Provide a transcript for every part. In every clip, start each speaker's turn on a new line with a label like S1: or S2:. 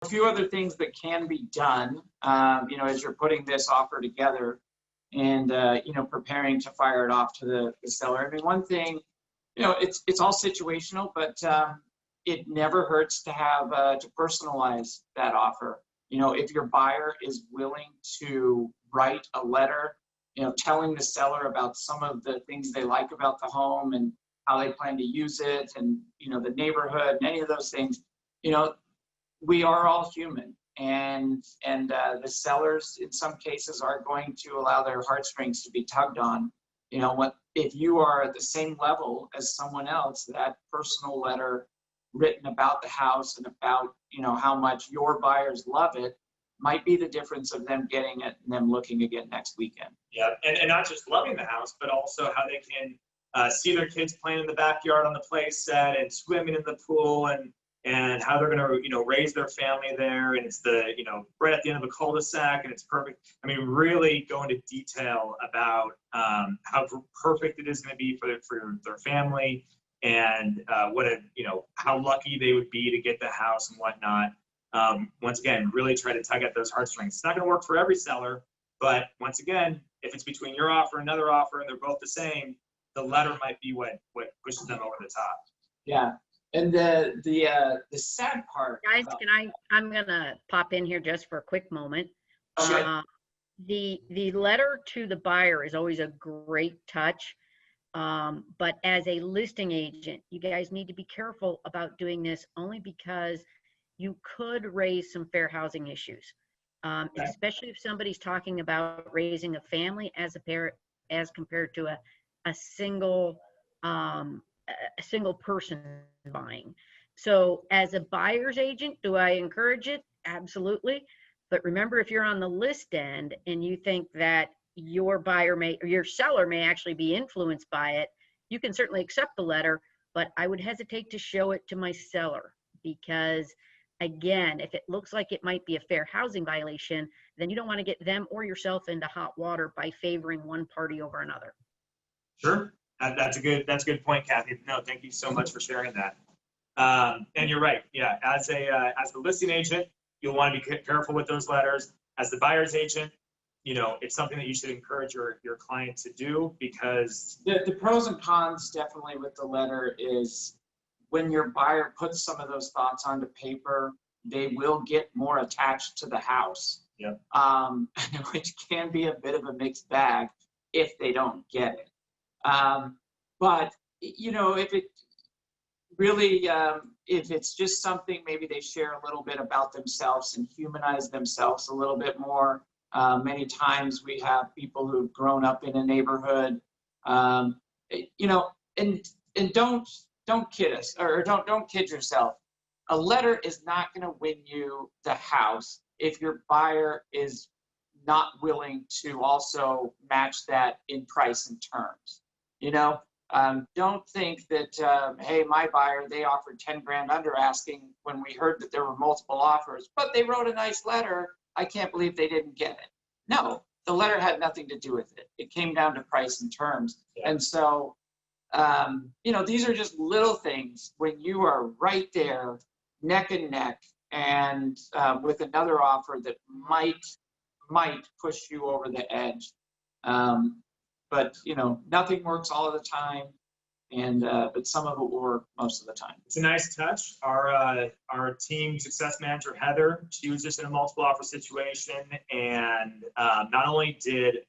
S1: a few other things that can be done, as you're putting this offer together and, preparing to fire it off to the seller. I mean, one thing, it's all situational, but it never hurts to have to personalize that offer. If your buyer is willing to write a letter, telling the seller about some of the things they like about the home and how they plan to use it, and the neighborhood and any of those things, we are all human, and the sellers in some cases are going to allow their heartstrings to be tugged on. If you are at the same level as someone else, that personal letter written about the house and about how much your buyers love it might be the difference of them getting it and them looking again next weekend.
S2: Yeah, and not just loving the house, but also how they can see their kids playing in the backyard on the play set and swimming in the pool, and how they're going to raise their family there, and it's right at the end of a cul-de-sac, and it's perfect. I mean, really go into detail about how perfect it is going to be for their family, and how lucky they would be to get the house and whatnot. Once again, really try to tug at those heartstrings. It's not going to work for every seller, but once again, if it's between your offer and another offer and they're both the same, the letter might be what pushes them over the top.
S1: Yeah. And the sad part,
S3: guys, I'm gonna pop in here just for a quick moment.
S1: Sure.
S3: The letter to the buyer is always a great touch, but as a listing agent, you guys need to be careful about doing this, only because you could raise some fair housing issues, especially if somebody's talking about raising a family as compared to a single person buying. So as a buyer's agent, do I encourage it? Absolutely. But remember, if you're on the list end and you think that your seller may actually be influenced by it, you can certainly accept the letter, but I would hesitate to show it to my seller, because again, if it looks like it might be a fair housing violation, then you don't want to get them or yourself into hot water by favoring one party over another.
S2: Sure. That's a good point, Kathy. No, thank you so much for sharing that. And you're right. Yeah, as the listing agent, you'll want to be careful with those letters. As the buyer's agent, it's something that you should encourage your client to do, because
S1: the pros and cons definitely with the letter is when your buyer puts some of those thoughts onto paper, they will get more attached to the house.
S2: Yeah.
S1: Which can be a bit of a mixed bag if they don't get it. But if it really, if it's just something, maybe they share a little bit about themselves and humanize themselves a little bit more. Many times we have people who've grown up in a neighborhood, and don't kid us, or don't kid yourself. A letter is not going to win you the house if your buyer is not willing to also match that in price and terms. Don't think that, hey, my buyer, they offered 10 grand under asking when we heard that there were multiple offers, but they wrote a nice letter. I can't believe they didn't get it. No, the letter had nothing to do with it. It came down to price and terms. Yeah. And so, these are just little things when you are right there, neck and neck, and with another offer that might push you over the edge. But nothing works all of the time, and but some of it will work most of the time.
S2: It's a nice touch. Our team success manager, Heather, she was just in a multiple offer situation, and not only did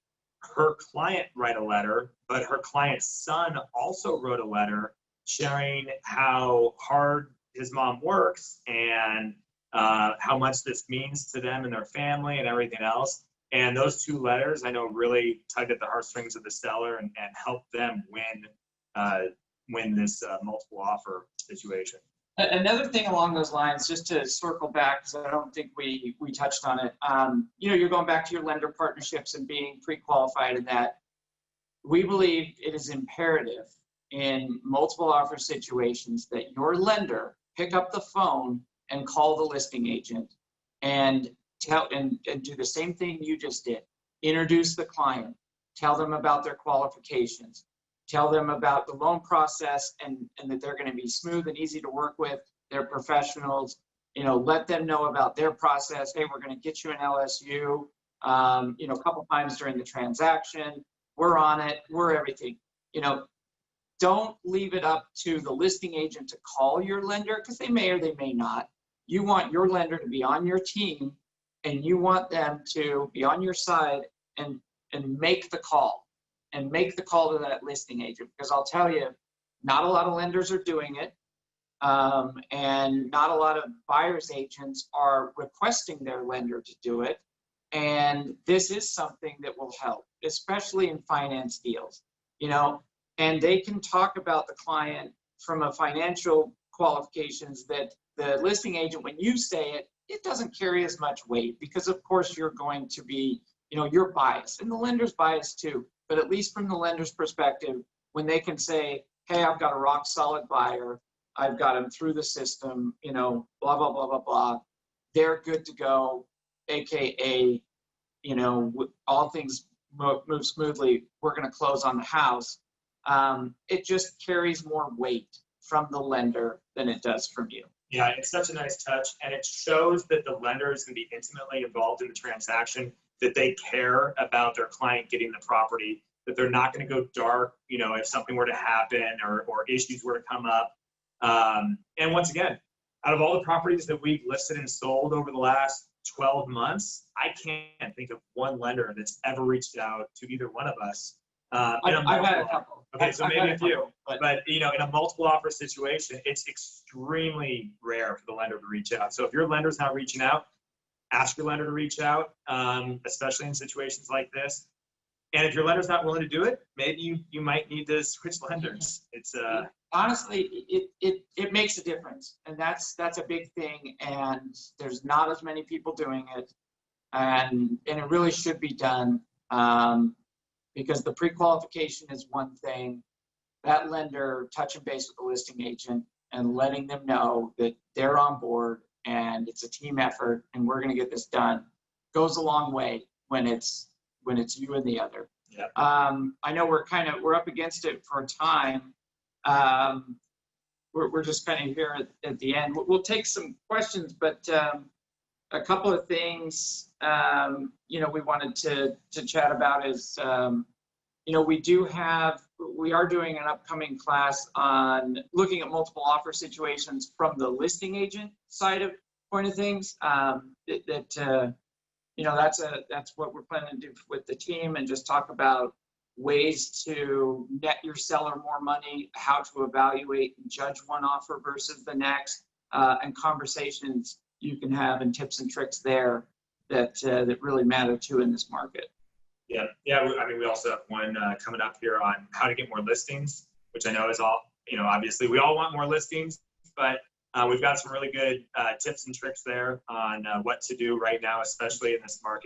S2: her client write a letter, but her client's son also wrote a letter sharing how hard his mom works and how much this means to them and their family and everything else. And those two letters, I know, really tugged at the heartstrings of the seller and helped them win this multiple offer situation.
S1: Another thing along those lines, just to circle back, because I don't think we touched on it, you're going back to your lender partnerships and being pre-qualified in that. We believe it is imperative in multiple offer situations that your lender pick up the phone and call the listing agent and do the same thing you just did. Introduce the client, tell them about their qualifications, tell them about the loan process and that they're going to be smooth and easy to work with. They're professionals. let them know about their process. Hey, we're going to get you an LSU, a couple times during the transaction. We're on it. We're everything. Don't leave it up to the listing agent to call your lender, because they may or they may not. You want your lender to be on your team, and you want them to be on your side and make the call to that listing agent. Because I'll tell you, not a lot of lenders are doing it. And not a lot of buyer's agents are requesting their lender to do it. And this is something that will help, especially in finance deals, and they can talk about the client from a financial qualifications that the listing agent, when you say it, it doesn't carry as much weight, because of course you're going to be, you're biased, and the lender's biased too. But at least from the lender's perspective, when they can say, hey, I've got a rock solid buyer, I've got him through the system, blah, blah, blah, blah, blah, they're good to go, AKA, all things move smoothly, we're going to close on the house. It just carries more weight from the lender than it does from you.
S2: Yeah, it's such a nice touch, and it shows that the lender is going to be intimately involved in the transaction, that they care about their client getting the property, that they're not going to go dark, if something were to happen or issues were to come up. And once again, out of all the properties that we've listed and sold over the last 12 months, I can't think of one lender that's ever reached out to either one of us.
S1: I've had a couple.
S2: Okay, so maybe a few,
S1: but
S2: in a multiple offer situation, it's extremely rare for the lender to reach out. So if your lender's not reaching out, ask your lender to reach out, especially in situations like this. And if your lender's not willing to do it, maybe you might need to switch lenders. It's
S1: honestly, it makes a difference, and that's a big thing. And there's not as many people doing it, and it really should be done. Because the pre-qualification is one thing. That lender touching base with the listing agent and letting them know that they're on board and it's a team effort and we're going to get this done goes a long way when it's you and the other.
S2: Yeah.
S1: I know we're up against it for time. We're just kind of here at the end. We'll take some questions, but a couple of things we wanted to chat about is we are doing an upcoming class on looking at multiple offer situations from the listing agent side of point of things. That's what we're planning to do with the team, and just talk about ways to net your seller more money, how to evaluate and judge one offer versus the next, and conversations you can have and tips and tricks there that really matter too in this market.
S2: Yeah. We also have one coming up here on how to get more listings, which I know is all, obviously we all want more listings, but we've got some really good tips and tricks there on what to do right now, especially in this market.